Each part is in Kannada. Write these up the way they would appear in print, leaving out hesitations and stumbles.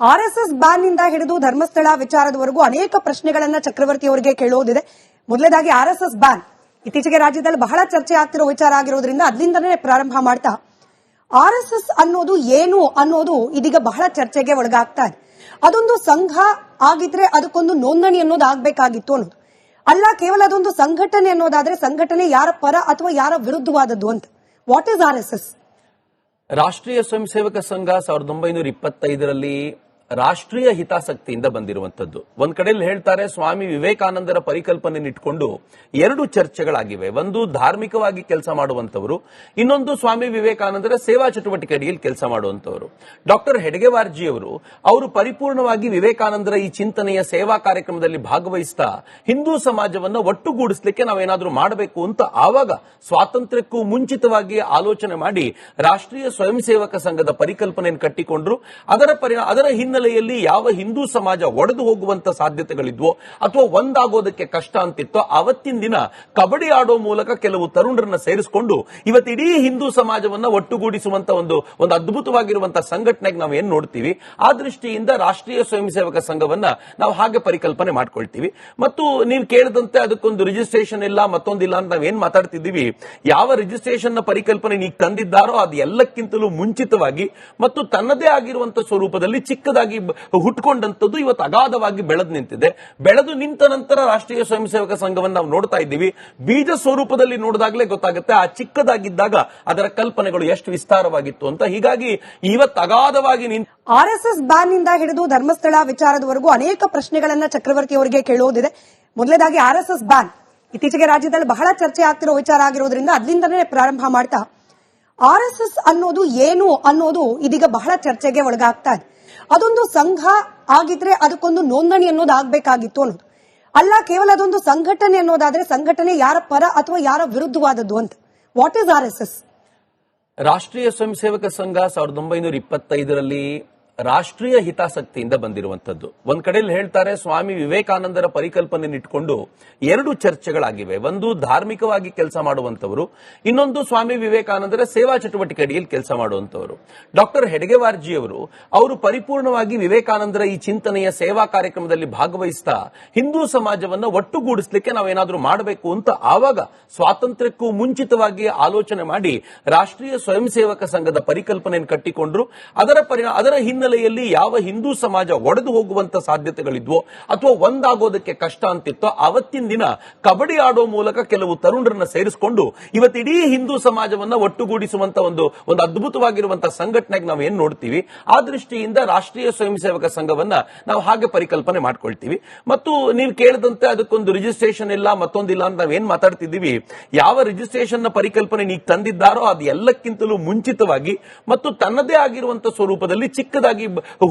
ಆರ್ಎಸ್ಎಸ್ ಬ್ಯಾನ್ ನಿಂದ ಹಿಡಿದು ಧರ್ಮಸ್ಥಳ ವಿಚಾರದವರೆಗೂ ಅನೇಕ ಪ್ರಶ್ನೆಗಳನ್ನ ಚಕ್ರವರ್ತಿ ಅವರಿಗೆ ಕೇಳೋದಿದೆ. ಮೊದಲನೇದಾಗಿ ಆರ್ಎಸ್ಎಸ್ ಬ್ಯಾನ್ ಇತ್ತೀಚೆಗೆ ರಾಜ್ಯದಲ್ಲಿ ಬಹಳ ಚರ್ಚೆ ಆಗ್ತಿರೋ ವಿಚಾರ ಆಗಿರೋದ್ರಿಂದ ಅಲ್ಲಿಂದನೇ ಪ್ರಾರಂಭ ಮಾಡ್ತಾ ಆರ್ಎಸ್ಎಸ್ ಅನ್ನೋದು ಏನು ಅನ್ನೋದು ಇದೀಗ ಬಹಳ ಚರ್ಚೆಗೆ ಒಳಗಾಗ್ತಾ ಇದೆ. ಅದೊಂದು ಸಂಘ ಆಗಿದ್ರೆ ಅದಕ್ಕೊಂದು ನೋಂದಣಿ ಅನ್ನೋದು ಆಗ್ಬೇಕಾಗಿತ್ತು ಅನ್ನೋದು ಅಲ್ಲ, ಕೇವಲ ಅದೊಂದು ಸಂಘಟನೆ ಅನ್ನೋದಾದ್ರೆ ಸಂಘಟನೆ ಯಾರ ಪರ ಅಥವಾ ಯಾರ ವಿರುದ್ಧವಾದದ್ದು ಅಂತ. What is RSS? ರಾಷ್ಟ್ರೀಯ ಸ್ವಯಂ ಸೇವಕ ಸಂಘ 1925ರಲ್ಲಿ ರಾಷ್ಟ್ರೀಯ ಹಿತಾಸಕ್ತಿಯಿಂದ ಬಂದಿರುವಂತದ್ದು. ಒಂದ್ ಕಡೆಯಲ್ಲಿ ಹೇಳ್ತಾರೆ ಸ್ವಾಮಿ ವಿವೇಕಾನಂದರ ಪರಿಕಲ್ಪನೆ ಇಟ್ಕೊಂಡು ಎರಡು ಚರ್ಚೆಗಳಾಗಿವೆ. ಒಂದು ಧಾರ್ಮಿಕವಾಗಿ ಕೆಲಸ ಮಾಡುವಂತವರು, ಇನ್ನೊಂದು ಸ್ವಾಮಿ ವಿವೇಕಾನಂದರ ಸೇವಾ ಚಟುವಟಿಕೆ ಅಡಿಯಲ್ಲಿ ಕೆಲಸ ಮಾಡುವಂತವರು. ಡಾಕ್ಟರ್ ಹೆಡ್ಗೆವಾರ್ಜಿ ಅವರು ಪರಿಪೂರ್ಣವಾಗಿ ವಿವೇಕಾನಂದರ ಈ ಚಿಂತನೆಯ ಸೇವಾ ಕಾರ್ಯಕ್ರಮದಲ್ಲಿ ಭಾಗವಹಿಸ್ತಾ ಹಿಂದೂ ಸಮಾಜವನ್ನ ಒಟ್ಟುಗೂಡಿಸಲಿಕ್ಕೆ ನಾವೇನಾದ್ರೂ ಮಾಡಬೇಕು ಅಂತ ಆವಾಗ ಸ್ವಾತಂತ್ರ್ಯಕ್ಕೂ ಮುಂಚಿತವಾಗಿ ಆಲೋಚನೆ ಮಾಡಿ ರಾಷ್ಟ್ರೀಯ ಸ್ವಯಂ ಸೇವಕ ಸಂಘದ ಪರಿಕಲ್ಪನೆಯನ್ನು ಕಟ್ಟಿಕೊಂಡ್ರು. ಅದರ ಹಿನ್ನೆಲೆಯಲ್ಲಿ ಯಾವ ಹಿಂದೂ ಸಮಾಜ ಒಡೆದು ಹೋಗುವಂತ ಸಾಧ್ಯತೆಗಳಿದ್ವೋ ಅಥವಾ ಒಂದಾಗೋದಕ್ಕೆ ಕಷ್ಟ ಅಂತಿತ್ತೋ ಅವತ್ತಿನ ದಿನ ಕಬಡ್ಡಿ ಆಡೋ ಮೂಲಕ ಕೆಲವು ತರುಣರನ್ನ ಸೇರಿಸಿಕೊಂಡು ಇವತ್ತಿಡೀ ಹಿಂದೂ ಸಮಾಜವನ್ನ ಒಟ್ಟುಗೂಡಿಸುವಂತ ಒಂದು ಅದ್ಭುತವಾಗಿರುವಂತಹ ಸಂಘಟನೆಗೆ ನಾವು ಏನ್ ನೋಡ್ತೀವಿ. ಆ ದೃಷ್ಟಿಯಿಂದ ರಾಷ್ಟ್ರೀಯ ಸ್ವಯಂ ಸೇವಕ ಸಂಘವನ್ನ ನಾವು ಹಾಗೆ ಪರಿಕಲ್ಪನೆ ಮಾಡ್ಕೊಳ್ತೀವಿ. ಮತ್ತು ನೀವು ಕೇಳಿದಂತೆ ಅದಕ್ಕೊಂದು ರಿಜಿಸ್ಟ್ರೇಷನ್ ಇಲ್ಲ ಮತ್ತೊಂದಿಲ್ಲ ಅಂತ ನಾವೇನ್ ಮಾತಾಡ್ತಿದ್ದೀವಿ. ಯಾವ ರಿಜಿಸ್ಟ್ರೇಷನ್ ನ ಪರಿಕಲ್ಪನೆ ನೀವು ತಂದಿದ್ದಾರೋ ಅದು ಎಲ್ಲಕ್ಕಿಂತಲೂ ಮುಂಚಿತವಾಗಿ ಮತ್ತು ತನ್ನದೇ ಆಗಿರುವಂತಹ ಸ್ವರೂಪದಲ್ಲಿ ಚಿಕ್ಕದಾಗಿ ಹುಟ್ಕೊಂಡಂತದ್ದು ಇವತ್ತು ಅಗಾಧವಾಗಿ ಬೆಳೆದು ನಿಂತಿದೆ. ಬೆಳೆದು ನಿಂತ ನಂತರ ರಾಷ್ಟ್ರೀಯ ಸ್ವಯಂ ಸೇವಕ ಸಂಘವನ್ನು ನಾವು ನೋಡ್ತಾ ಇದ್ದೀವಿ. ಬೀಜ ಸ್ವರೂಪದಲ್ಲಿ ನೋಡಿದಾಗಲೇ ಗೊತ್ತಾಗುತ್ತೆ ಆ ಚಿಕ್ಕದಾಗಿದ್ದಾಗ ಅದರ ಕಲ್ಪನೆಗಳು ಎಷ್ಟು ವಿಸ್ತಾರವಾಗಿತ್ತು ಅಂತ. ಹೀಗಾಗಿ ಇವತ್ತು ಅಗಾಧವಾಗಿ ಆರ್ಎಸ್ಎಸ್ ಬ್ಯಾನ್ ನಿಂದ ಹಿಡಿದು ಧರ್ಮಸ್ಥಳ ವಿಚಾರದವರೆಗೂ ಅನೇಕ ಪ್ರಶ್ನೆಗಳನ್ನ ಚಕ್ರವರ್ತಿ ಅವರಿಗೆ ಕೇಳೋದಿದೆ. ಮೊದಲನೇದಾಗಿ ಆರ್ಎಸ್ಎಸ್ ಬ್ಯಾನ್ ಇತ್ತೀಚೆಗೆ ರಾಜ್ಯದಲ್ಲಿ ಬಹಳ ಚರ್ಚೆ ಆಗ್ತಿರೋ ವಿಚಾರ ಆಗಿರೋದ್ರಿಂದ ಅಲ್ಲಿಂದನೇ ಪ್ರಾರಂಭ ಮಾಡ್ತಾ ಆರ್ಎಸ್ಎಸ್ ಅನ್ನೋದು ಏನು ಅನ್ನೋದು ಇದೀಗ ಬಹಳ ಚರ್ಚೆಗೆ ಒಳಗಾಗ್ತಾ ಇದೆ. ಅದೊಂದು ಸಂಘ ಆಗಿದ್ರೆ ಅದಕ್ಕೊಂದು ನೋಂದಣಿ ಅನ್ನೋದು ಆಗ್ಬೇಕಾಗಿತ್ತು ಅನ್ನೋದು ಅಲ್ಲ, ಕೇವಲ ಅದೊಂದು ಸಂಘಟನೆ ಅನ್ನೋದಾದ್ರೆ ಸಂಘಟನೆ ಯಾರ ಪರ ಅಥವಾ ಯಾರ ವಿರುದ್ಧವಾದದ್ದು ಅಂತ. What is RSS? ರಾಷ್ಟ್ರೀಯ ಸ್ವಯಂ ಸೇವಕ ಸಂಘ 1925ರಲ್ಲಿ ರಾಷ್ಟ್ರೀಯ ಹಿತಾಸಕ್ತಿಯಿಂದ ಬಂದಿರುವಂತದ್ದು. ಒಂದ್ ಕಡೆಯಲ್ಲಿ ಹೇಳ್ತಾರೆ ಸ್ವಾಮಿ ವಿವೇಕಾನಂದರ ಪರಿಕಲ್ಪನೆ ಇಟ್ಕೊಂಡು ಎರಡು ಚರ್ಚೆಗಳಾಗಿವೆ. ಒಂದು ಧಾರ್ಮಿಕವಾಗಿ ಕೆಲಸ ಮಾಡುವಂತವರು, ಇನ್ನೊಂದು ಸ್ವಾಮಿ ವಿವೇಕಾನಂದರ ಸೇವಾ ಚಟುವಟಿಕೆ ಅಡಿಯಲ್ಲಿ ಕೆಲಸ ಮಾಡುವಂತವರು. ಡಾಕ್ಟರ್ ಹೆಡ್ಗೆವಾರ್ಜಿ ಅವರು ಪರಿಪೂರ್ಣವಾಗಿ ವಿವೇಕಾನಂದರ ಈ ಚಿಂತನೆಯ ಸೇವಾ ಕಾರ್ಯಕ್ರಮದಲ್ಲಿ ಭಾಗವಹಿಸ್ತಾ ಹಿಂದೂ ಸಮಾಜವನ್ನ ಒಟ್ಟುಗೂಡಿಸಲಿಕ್ಕೆ ನಾವೇನಾದ್ರೂ ಮಾಡಬೇಕು ಅಂತ ಆವಾಗ ಸ್ವಾತಂತ್ರ್ಯಕ್ಕೂ ಮುಂಚಿತವಾಗಿ ಆಲೋಚನೆ ಮಾಡಿ ರಾಷ್ಟ್ರೀಯ ಸ್ವಯಂ ಸೇವಕ ಸಂಘದ ಪರಿಕಲ್ಪನೆಯನ್ನು ಕಟ್ಟಿಕೊಂಡ್ರು. ಅದರ ಹಿನ್ನೆಲೆಯಲ್ಲಿ ಯಾವ ಹಿಂದೂ ಸಮಾಜ ಒಡೆದು ಹೋಗುವಂತ ಸಾಧ್ಯತೆಗಳಿದ್ವೋ ಅಥವಾ ಒಂದಾಗೋದಕ್ಕೆ ಕಷ್ಟ ಅಂತಿತ್ತೋ ಅವತ್ತಿನ ದಿನ ಕಬಡ್ಡಿ ಆಡೋ ಮೂಲಕ ಕೆಲವು ತರುಣರನ್ನ ಸೇರಿಸಿಕೊಂಡು ಇವತ್ತಿಡೀ ಹಿಂದೂ ಸಮಾಜವನ್ನ ಒಟ್ಟುಗೂಡಿಸುವಂತ ಒಂದು ಅದ್ಭುತವಾಗಿರುವಂತಹ ಸಂಘಟನೆಗೆ ನಾವು ಏನ್ ನೋಡ್ತೀವಿ. ಆ ದೃಷ್ಟಿಯಿಂದ ರಾಷ್ಟ್ರೀಯ ಸ್ವಯಂ ಸೇವಕ ಸಂಘವನ್ನ ನಾವು ಹಾಗೆ ಪರಿಕಲ್ಪನೆ ಮಾಡ್ಕೊಳ್ತೀವಿ. ಮತ್ತು ನೀವು ಕೇಳಿದಂತೆ ಅದಕ್ಕೊಂದು ರಿಜಿಸ್ಟ್ರೇಷನ್ ಇಲ್ಲ ಮತ್ತೊಂದಿಲ್ಲ ಅಂತ ನಾವೇನ್ ಮಾತಾಡ್ತಿದ್ದೀವಿ. ಯಾವ ರಿಜಿಸ್ಟ್ರೇಷನ್ ನ ಪರಿಕಲ್ಪನೆ ನೀವು ತಂದಿದ್ದಾರೋ ಅದು ಎಲ್ಲಕ್ಕಿಂತಲೂ ಮುಂಚಿತವಾಗಿ ಮತ್ತು ತನ್ನದೇ ಆಗಿರುವಂತಹ ಸ್ವರೂಪದಲ್ಲಿ ಚಿಕ್ಕದಾಗಿ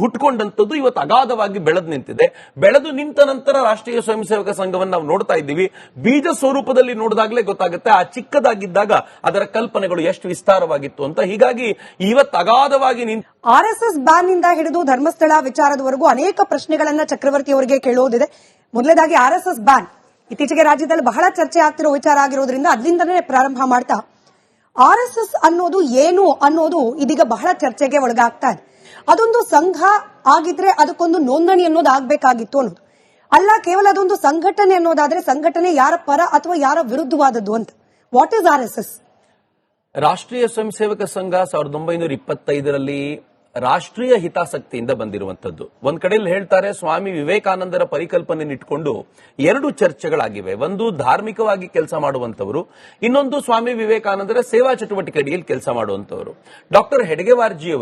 ಹುಟ್ಕೊಂಡಂತದ್ದು ಇವತ್ತು ಅಗಾಧವಾಗಿ ಬೆಳೆದು ನಿಂತಿದೆ. ಬೆಳೆದು ನಿಂತ ನಂತರ ರಾಷ್ಟ್ರೀಯ ಸ್ವಯಂ ಸೇವಕ ಸಂಘವನ್ನು ನಾವು ನೋಡ್ತಾ ಇದ್ದೀವಿ. ಬೀಜ ಸ್ವರೂಪದಲ್ಲಿ ನೋಡಿದಾಗಲೇ ಗೊತ್ತಾಗುತ್ತೆ ಆ ಚಿಕ್ಕದಾಗಿದ್ದಾಗ ಅದರ ಕಲ್ಪನೆಗಳು ಎಷ್ಟು ವಿಸ್ತಾರವಾಗಿತ್ತು ಅಂತ. ಹೀಗಾಗಿ ಇವತ್ತು ಅಗಾಧವಾಗಿ ಆರ್ಎಸ್ಎಸ್ ಬ್ಯಾನ್ ನಿಂದ ಹಿಡಿದು ಧರ್ಮಸ್ಥಳ ವಿಚಾರದವರೆಗೂ ಅನೇಕ ಪ್ರಶ್ನೆಗಳನ್ನ ಚಕ್ರವರ್ತಿ ಅವರಿಗೆ ಕೇಳೋದಿದೆ. ಮೊದಲನೇದಾಗಿ ಆರ್ಎಸ್ಎಸ್ ಬ್ಯಾನ್ ಇತ್ತೀಚೆಗೆ ರಾಜ್ಯದಲ್ಲಿ ಬಹಳ ಚರ್ಚೆ ಆಗ್ತಿರೋ ವಿಚಾರ ಆಗಿರೋದ್ರಿಂದ ಅಲ್ಲಿಂದನೇ ಪ್ರಾರಂಭ ಮಾಡ್ತಾ ಆರ್ಎಸ್ಎಸ್ ಅನ್ನೋದು ಏನು ಅನ್ನೋದು ಇದೀಗ ಬಹಳ ಚರ್ಚೆಗೆ ಒಳಗಾಗ್ತಾ ಇದೆ. ಅದೊಂದು ಸಂಘ ಆಗಿದ್ರೆ ಅದಕ್ಕೊಂದು ನೋಂದಣಿ ಅನ್ನೋದು ಆಗ್ಬೇಕಾಗಿತ್ತು ಅನ್ನೋದು ಅಲ್ಲ, ಕೇವಲ ಅದೊಂದು ಸಂಘಟನೆ ಅನ್ನೋದಾದ್ರೆ ಸಂಘಟನೆ ಯಾರ ಪರ ಅಥವಾ ಯಾರ ವಿರುದ್ಧವಾದದ್ದು ಅಂತ. What is RSS? ರಾಷ್ಟ್ರೀಯ ಸ್ವಯಂ ಸೇವಕ ಸಂಘ 1925ರಲ್ಲಿ ರಾಷ್ಟ್ರೀಯ ಹಿತಾಸಕ್ತಿಯಿಂದ ಬಂದಿರುವಂತದ್ದು. ಒಂದ್ ಕಡೆಯಲ್ಲಿ ಹೇಳ್ತಾರೆ ಸ್ವಾಮಿ ವಿವೇಕಾನಂದರ ಪರಿಕಲ್ಪನೆ ಇಟ್ಕೊಂಡು ಎರಡು ಚರ್ಚೆಗಳಾಗಿವೆ. ಒಂದು ಧಾರ್ಮಿಕವಾಗಿ ಕೆಲಸ ಮಾಡುವಂತವರು, ಇನ್ನೊಂದು ಸ್ವಾಮಿ ವಿವೇಕಾನಂದರ ಸೇವಾ ಚಟುವಟಿಕೆ ಅಡಿಯಲ್ಲಿ ಕೆಲಸ ಮಾಡುವಂತವರು. ಡಾಕ್ಟರ್ ಹೆಡ್ಗೆವಾರ್ಜಿ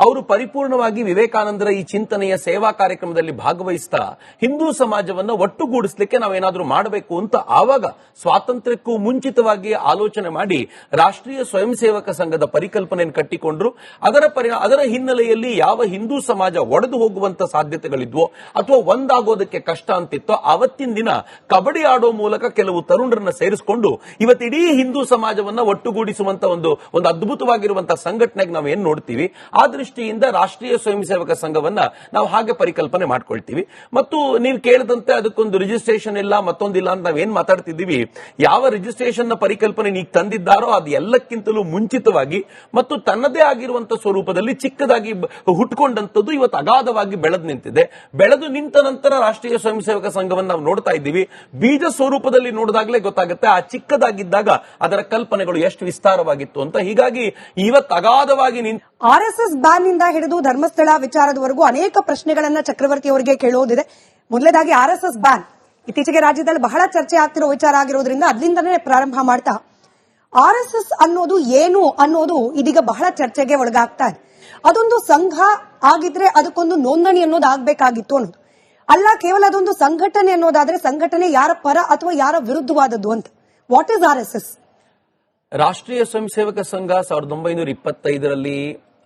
ಅವರು ಪರಿಪೂರ್ಣವಾಗಿ ವಿವೇಕಾನಂದರ ಈ ಚಿಂತನೆಯ ಸೇವಾ ಕಾರ್ಯಕ್ರಮದಲ್ಲಿ ಭಾಗವಹಿಸ್ತಾ ಹಿಂದೂ ಸಮಾಜವನ್ನ ಒಟ್ಟುಗೂಡಿಸಲಿಕ್ಕೆ ನಾವೇನಾದ್ರೂ ಮಾಡಬೇಕು ಅಂತ ಆವಾಗ ಸ್ವಾತಂತ್ರ್ಯಕ್ಕೂ ಮುಂಚಿತವಾಗಿ ಆಲೋಚನೆ ಮಾಡಿ ರಾಷ್ಟ್ರೀಯ ಸ್ವಯಂ ಸೇವಕ ಸಂಘದ ಪರಿಕಲ್ಪನೆಯನ್ನು ಕಟ್ಟಿಕೊಂಡ್ರು. ಅದರ ಹಿನ್ನೆಲೆಯಲ್ಲಿ ಯಾವ ಹಿಂದೂ ಸಮಾಜ ಒಡೆದು ಹೋಗುವಂತ ಸಾಧ್ಯತೆಗಳಿದ್ವೋ ಅಥವಾ ಒಂದಾಗೋದಕ್ಕೆ ಕಷ್ಟ ಅಂತಿತ್ತೋ ಅವತ್ತಿನ ದಿನ ಕಬಡ್ಡಿ ಆಡೋ ಮೂಲಕ ಕೆಲವು ತರುಣರನ್ನ ಸೇರಿಸಿಕೊಂಡು ಇವತ್ತಿಡೀ ಹಿಂದೂ ಸಮಾಜವನ್ನ ಒಟ್ಟುಗೂಡಿಸುವಂತ ಒಂದು ಅದ್ಭುತವಾಗಿರುವಂತಹ ಸಂಘಟನೆಗೆ ನಾವು ಏನ್ ನೋಡ್ತೀವಿ. ಆ ದೃಷ್ಟಿಯಿಂದ ರಾಷ್ಟ್ರೀಯ ಸ್ವಯಂ ಸೇವಕ ಸಂಘವನ್ನ ನಾವು ಹಾಗೆ ಪರಿಕಲ್ಪನೆ ಮಾಡ್ಕೊಳ್ತೀವಿ. ಮತ್ತು ನೀವು ಕೇಳಿದಂತೆ ಅದಕ್ಕೊಂದು ರಿಜಿಸ್ಟ್ರೇಷನ್ ಇಲ್ಲ ಮತ್ತೊಂದಿಲ್ಲ ಅಂತ ನಾವೇನ್ ಮಾತಾಡ್ತಿದ್ದೀವಿ. ಯಾವ ರಿಜಿಸ್ಟ್ರೇಷನ್ ನ ಪರಿಕಲ್ಪನೆ ನೀವು ತಂದಿದ್ದಾರೋ ಅದು ಎಲ್ಲಕ್ಕಿಂತಲೂ ಮುಂಚಿತವಾಗಿ ಮತ್ತು ತನ್ನದೇ ಆಗಿರುವಂತಹ ಸ್ವರೂಪದಲ್ಲಿ ಚಿಕ್ಕದಾಗಿ ಚಿಕ್ಕದಾಗಿ ಹುಟ್ಕೊಂಡಂತದ್ದು ಇವತ್ತು ಅಗಾಧವಾಗಿ ಬೆಳೆದು ನಿಂತಿದೆ. ಬೆಳೆದು ನಿಂತ ನಂತರ ರಾಷ್ಟ್ರೀಯ ಸ್ವಯಂ ಸೇವಕ ಸಂಘವನ್ನು ನಾವು ನೋಡ್ತಾ ಇದ್ದೀವಿ. ಬೀಜ ಸ್ವರೂಪದಲ್ಲಿ ನೋಡಿದಾಗಲೇ ಗೊತ್ತಾಗುತ್ತೆ ಆ ಚಿಕ್ಕದಾಗಿದ್ದಾಗ ಅದರ ಕಲ್ಪನೆಗಳು ಎಷ್ಟು ವಿಸ್ತಾರವಾಗಿತ್ತು ಅಂತ. ಹೀಗಾಗಿ ಇವತ್ತು ಅಗಾಧವಾಗಿ ಆರ್ಎಸ್ಎಸ್ ಬ್ಯಾನ್ ನಿಂದ ಹಿಡಿದು ಧರ್ಮಸ್ಥಳ ವಿಚಾರದವರೆಗೂ ಅನೇಕ ಪ್ರಶ್ನೆಗಳನ್ನ ಚಕ್ರವರ್ತಿ ಅವರಿಗೆ ಕೇಳೋದಿದೆ. ಮೊದಲನೇದಾಗಿ ಆರ್ಎಸ್ಎಸ್ ಬ್ಯಾನ್ ಇತ್ತೀಚೆಗೆ ರಾಜ್ಯದಲ್ಲಿ ಬಹಳ ಚರ್ಚೆ ಆಗ್ತಿರೋ ವಿಚಾರ ಆಗಿರೋದ್ರಿಂದ ಅಲ್ಲಿಂದನೇ ಪ್ರಾರಂಭ ಮಾಡ್ತಾ ಆರ್ಎಸ್ಎಸ್ ಅನ್ನೋದು ಏನು ಅನ್ನೋದು ಇದೀಗ ಬಹಳ ಚರ್ಚೆಗೆ ಒಳಗಾಗ್ತಾ ಇದೆ. ಅದೊಂದು ಸಂಘ ಆಗಿದ್ರೆ ಅದಕ್ಕೊಂದು ನೋಂದಣಿ ಅನ್ನೋದು ಆಗ್ಬೇಕಾಗಿತ್ತು ಅನ್ನೋದು ಅಲ್ಲ, ಕೇವಲ ಅದೊಂದು ಸಂಘಟನೆ ಅನ್ನೋದಾದ್ರೆ ಸಂಘಟನೆ ಯಾರ ಪರ ಅಥವಾ ಯಾರ ವಿರುದ್ಧವಾದದ್ದು ಅಂತ. What is RSS? ರಾಷ್ಟ್ರೀಯ ಸ್ವಯಂ ಸೇವಕ ಸಂಘ 1925ರಲ್ಲಿ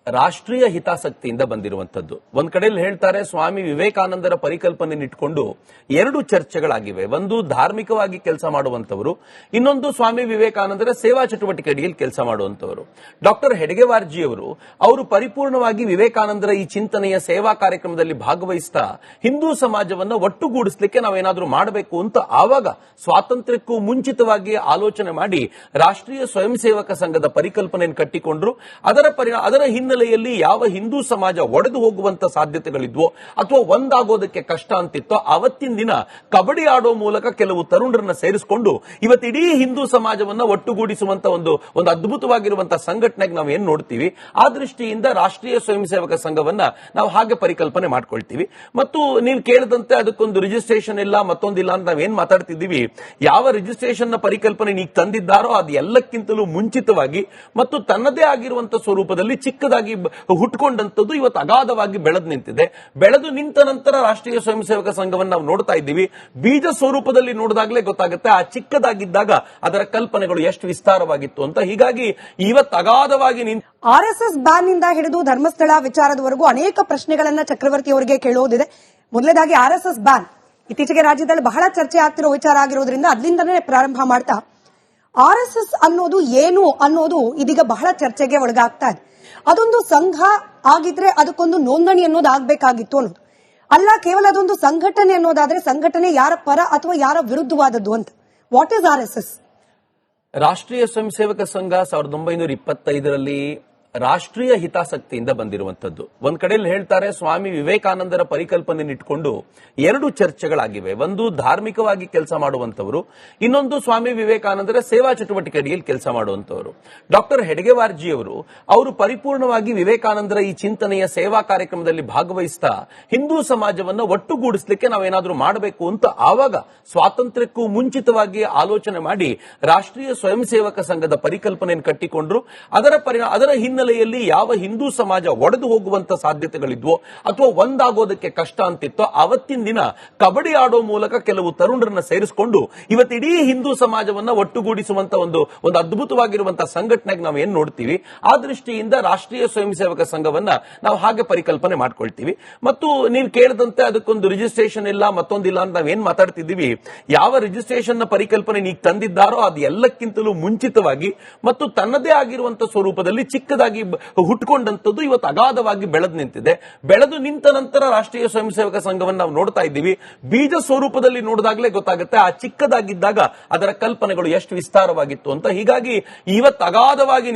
ರಾಷ್ಟ್ರೀಯ ಹಿತಾಸಕ್ತಿಯಿಂದ ಬಂದಿರುವಂತದ್ದು. ಒಂದ್ ಕಡೆಯಲ್ಲಿ ಹೇಳ್ತಾರೆ ಸ್ವಾಮಿ ವಿವೇಕಾನಂದರ ಪರಿಕಲ್ಪನೆ ಇಟ್ಕೊಂಡು ಎರಡು ಚರ್ಚೆಗಳಾಗಿವೆ. ಒಂದು ಧಾರ್ಮಿಕವಾಗಿ ಕೆಲಸ ಮಾಡುವಂತವರು, ಇನ್ನೊಂದು ಸ್ವಾಮಿ ವಿವೇಕಾನಂದರ ಸೇವಾ ಚಟುವಟಿಕೆಯಲ್ಲಿ ಕೆಲಸ ಮಾಡುವಂತವರು. ಡಾಕ್ಟರ್ ಹೆಡ್ಗೆವಾರ್ಜಿಯವರು ಅವರು ಪರಿಪೂರ್ಣವಾಗಿ ವಿವೇಕಾನಂದರ ಈ ಚಿಂತನೆಯ ಸೇವಾ ಕಾರ್ಯಕ್ರಮದಲ್ಲಿ ಭಾಗವಹಿಸ್ತಾ ಹಿಂದೂ ಸಮಾಜವನ್ನ ಒಟ್ಟುಗೂಡಿಸಲಿಕ್ಕೆ ನಾವೇನಾದ್ರೂ ಮಾಡಬೇಕು ಅಂತ ಆವಾಗ ಸ್ವಾತಂತ್ರ್ಯಕ್ಕೂ ಮುಂಚಿತವಾಗಿ ಆಲೋಚನೆ ಮಾಡಿ ರಾಷ್ಟ್ರೀಯ ಸ್ವಯಂ ಸೇವಕ ಸಂಘದ ಪರಿಕಲ್ಪನೆಯನ್ನು ಕಟ್ಟಿಕೊಂಡ್ರು. ಅದರ ಹಿನ್ನೆಲೆಯಲ್ಲಿ ಯಾವ ಹಿಂದೂ ಸಮಾಜ ಒಡೆದು ಹೋಗುವಂತ ಸಾಧ್ಯತೆಗಳಿದ್ವೋ ಅಥವಾ ಒಂದಾಗೋದಕ್ಕೆ ಕಷ್ಟ ಅಂತಿತ್ತೋ ಅವತ್ತಿನ ದಿನ ಕಬಡ್ಡಿ ಆಡೋ ಮೂಲಕ ಕೆಲವು ತರುಣರನ್ನ ಸೇರಿಸಿಕೊಂಡು ಇವತ್ತು ಇಡೀ ಹಿಂದೂ ಸಮಾಜವನ್ನ ಒಟ್ಟುಗೂಡಿಸುವಂತ ಒಂದು ಅದ್ಭುತವಾಗಿರುವಂತಹ ಸಂಘಟನೆಗೆ ನಾವು ಏನ್ ನೋಡ್ತೀವಿ. ಆ ದೃಷ್ಟಿಯಿಂದ ರಾಷ್ಟ್ರೀಯ ಸ್ವಯಂ ಸೇವಕ ಸಂಘವನ್ನ ನಾವು ಹಾಗೆ ಪರಿಕಲ್ಪನೆ ಮಾಡ್ಕೊಳ್ತೀವಿ. ಮತ್ತು ನೀವು ಕೇಳಿದಂತೆ ಅದಕ್ಕೊಂದು ರಿಜಿಸ್ಟ್ರೇಷನ್ ಇಲ್ಲ ಮತ್ತೊಂದಿಲ್ಲ ಅಂತ ನಾವೇನ್ ಮಾತಾಡ್ತಿದ್ದೀವಿ. ಯಾವ ರಿಜಿಸ್ಟ್ರೇಷನ್ ನ ಪರಿಕಲ್ಪನೆ ನೀವು ತಂದಿದ್ದಾರೋ ಅದು ಎಲ್ಲಕ್ಕಿಂತಲೂ ಮುಂಚಿತವಾಗಿ ಮತ್ತು ತನ್ನದೇ ಆಗಿರುವಂತಹ ಸ್ವರೂಪದಲ್ಲಿ ಚಿಕ್ಕದಾಗಿ ಹುಟ್ಕೊಂಡಂತದ್ದು ಇವತ್ತು ಅಗಾಧವಾಗಿ ಬೆಳೆದು ನಿಂತಿದೆ. ಬೆಳೆದು ನಿಂತ ನಂತರ ರಾಷ್ಟ್ರೀಯ ಸ್ವಯಂ ಸೇವಕ ಸಂಘವನ್ನು ನಾವು ನೋಡ್ತಾ ಇದ್ದೀವಿ. ಬೀಜ ಸ್ವರೂಪದಲ್ಲಿ ನೋಡಿದಾಗಲೇ ಗೊತ್ತಾಗುತ್ತೆ ಆ ಚಿಕ್ಕದಾಗಿದ್ದಾಗ ಅದರ ಕಲ್ಪನೆಗಳು ಎಷ್ಟು ವಿಸ್ತಾರವಾಗಿತ್ತು ಅಂತ. ಹೀಗಾಗಿ ಇವತ್ತು ಅಗಾಧವಾಗಿ ಆರ್ಎಸ್ಎಸ್ ಬ್ಯಾನ್ ನಿಂದ ಹಿಡಿದು ಧರ್ಮಸ್ಥಳ ವಿಚಾರದವರೆಗೂ ಅನೇಕ ಪ್ರಶ್ನೆಗಳನ್ನ ಚಕ್ರವರ್ತಿ ಅವರಿಗೆ ಕೇಳೋದಿದೆ. ಮೊದಲನೇದಾಗಿ ಆರ್ಎಸ್ಎಸ್ ಬ್ಯಾನ್ ಇತ್ತೀಚೆಗೆ ರಾಜ್ಯದಲ್ಲಿ ಬಹಳ ಚರ್ಚೆ ಆಗ್ತಿರೋ ವಿಚಾರ ಆಗಿರೋದ್ರಿಂದ ಅಲ್ಲಿಂದನೇ ಪ್ರಾರಂಭ ಮಾಡ್ತಾ ಆರ್ಎಸ್ಎಸ್ ಅನ್ನೋದು ಏನು ಅನ್ನೋದು ಇದೀಗ ಬಹಳ ಚರ್ಚೆಗೆ ಒಳಗಾಗ್ತಾ ಇದೆ. ಅದೊಂದು ಸಂಘ ಆಗಿದ್ರೆ ಅದಕ್ಕೊಂದು ನೋಂದಣಿ ಅನ್ನೋದು ಆಗ್ಬೇಕಾಗಿತ್ತು ಅನ್ನೋದು ಅಲ್ಲ, ಕೇವಲ ಅದೊಂದು ಸಂಘಟನೆ ಅನ್ನೋದಾದ್ರೆ ಸಂಘಟನೆ ಯಾರ ಪರ ಅಥವಾ ಯಾರ ವಿರುದ್ಧವಾದದ್ದು ಅಂತ. What is RSS? ರಾಷ್ಟ್ರೀಯ ಸ್ವಯಂ ಸೇವಕ ಸಂಘ 1925ರಲ್ಲಿ ರಾಷ್ಟ್ರೀಯ ಹಿತಾಸಕ್ತಿಯಿಂದ ಬಂದಿರುವಂತದ್ದು. ಒಂದ್ ಕಡೆಯಲ್ಲಿ ಹೇಳ್ತಾರೆ ಸ್ವಾಮಿ ವಿವೇಕಾನಂದರ ಪರಿಕಲ್ಪನೆ ಇಟ್ಕೊಂಡು ಎರಡು ಚರ್ಚೆಗಳಾಗಿವೆ. ಒಂದು ಧಾರ್ಮಿಕವಾಗಿ ಕೆಲಸ ಮಾಡುವಂತವರು, ಇನ್ನೊಂದು ಸ್ವಾಮಿ ವಿವೇಕಾನಂದರ ಸೇವಾ ಚಟುವಟಿಕೆಯಲ್ಲಿ ಕೆಲಸ ಮಾಡುವಂತವರು. ಡಾಕ್ಟರ್ ಹೆಡ್ಗೆವಾರ್ಜಿಯವರು ಅವರು ಪರಿಪೂರ್ಣವಾಗಿ ವಿವೇಕಾನಂದರ ಈ ಚಿಂತನೆಯ ಸೇವಾ ಕಾರ್ಯಕ್ರಮದಲ್ಲಿ ಭಾಗವಹಿಸ್ತಾ ಹಿಂದೂ ಸಮಾಜವನ್ನ ಒಟ್ಟುಗೂಡಿಸಲಿಕ್ಕೆ ನಾವೇನಾದ್ರೂ ಮಾಡಬೇಕು ಅಂತ ಆವಾಗ ಸ್ವಾತಂತ್ರ್ಯಕ್ಕೂ ಮುಂಚಿತವಾಗಿ ಆಲೋಚನೆ ಮಾಡಿ ರಾಷ್ಟ್ರೀಯ ಸ್ವಯಂ ಸೇವಕ ಸಂಘದ ಪರಿಕಲ್ಪನೆಯನ್ನು ಕಟ್ಟಿಕೊಂಡ್ರು. ಅದರ ಹಿನ್ನೆಲೆಯಲ್ಲಿ ಯಾವ ಹಿಂದೂ ಸಮಾಜ ಒಡೆದು ಹೋಗುವಂತ ಸಾಧ್ಯತೆಗಳಿದ್ವೋ ಅಥವಾ ಒಂದಾಗೋದಕ್ಕೆ ಕಷ್ಟ ಅಂತಿತ್ತೋ ಅವತ್ತಿನ ದಿನ ಕಬಡ್ಡಿ ಆಡೋ ಮೂಲಕ ಕೆಲವು ತರುಣರನ್ನ ಸೇರಿಸಿಕೊಂಡು ಇವತ್ತು ಇಡೀ ಹಿಂದೂ ಸಮಾಜವನ್ನ ಒಟ್ಟುಗೂಡಿಸುವಂತ ಒಂದು ಅದ್ಭುತವಾಗಿರುವಂತಹ ಸಂಘಟನೆಗೆ ನಾವು ಏನ್ ನೋಡ್ತೀವಿ. ಆ ದೃಷ್ಟಿಯಿಂದ ರಾಷ್ಟ್ರೀಯ ಸ್ವಯಂ ಸೇವಕ ಸಂಘವನ್ನ ನಾವು ಹಾಗೆ ಪರಿಕಲ್ಪನೆ ಮಾಡ್ಕೊಳ್ತೀವಿ. ಮತ್ತು ನೀವು ಕೇಳಿದಂತೆ ಅದಕ್ಕೊಂದು ರಿಜಿಸ್ಟ್ರೇಷನ್ ಇಲ್ಲ ಮತ್ತೊಂದಿಲ್ಲ ಅಂತ ನಾವೇನ್ ಮಾತಾಡ್ತಿದ್ದೀವಿ. ಯಾವ ರಿಜಿಸ್ಟ್ರೇಷನ್ ನ ಪರಿಕಲ್ಪನೆ ನೀವು ತಂದಿದ್ದಾರೋ ಅದು ಎಲ್ಲಕ್ಕಿಂತಲೂ ಮುಂಚಿತವಾಗಿ ಮತ್ತು ತನ್ನದೇ ಆಗಿರುವಂತಹ ಸ್ವರೂಪದಲ್ಲಿ ಚಿಕ್ಕದಾಗಿ ಹುಟ್ಕೊಂಡಂತದ್ದು ಇವತ್ತು ಅಗಾಧವಾಗಿ ಬೆಳೆದು ನಿಂತಿದೆ. ಬೆಳೆದು ನಿಂತ ನಂತರ ರಾಷ್ಟ್ರೀಯ ಸ್ವಯಂ ಸೇವಕ ಸಂಘವನ್ನು ನಾವು ನೋಡ್ತಾ ಇದ್ದೀವಿ. ಬೀಜ ಸ್ವರೂಪದಲ್ಲಿ ನೋಡಿದಾಗಲೇ ಗೊತ್ತಾಗುತ್ತೆ ಆ ಚಿಕ್ಕದಾಗಿದ್ದಾಗ ಅದರ ಕಲ್ಪನೆಗಳು ಎಷ್ಟು ವಿಸ್ತಾರವಾಗಿತ್ತು ಅಂತ. ಹೀಗಾಗಿ ಇವತ್ತು ಅಗಾಧವಾಗಿ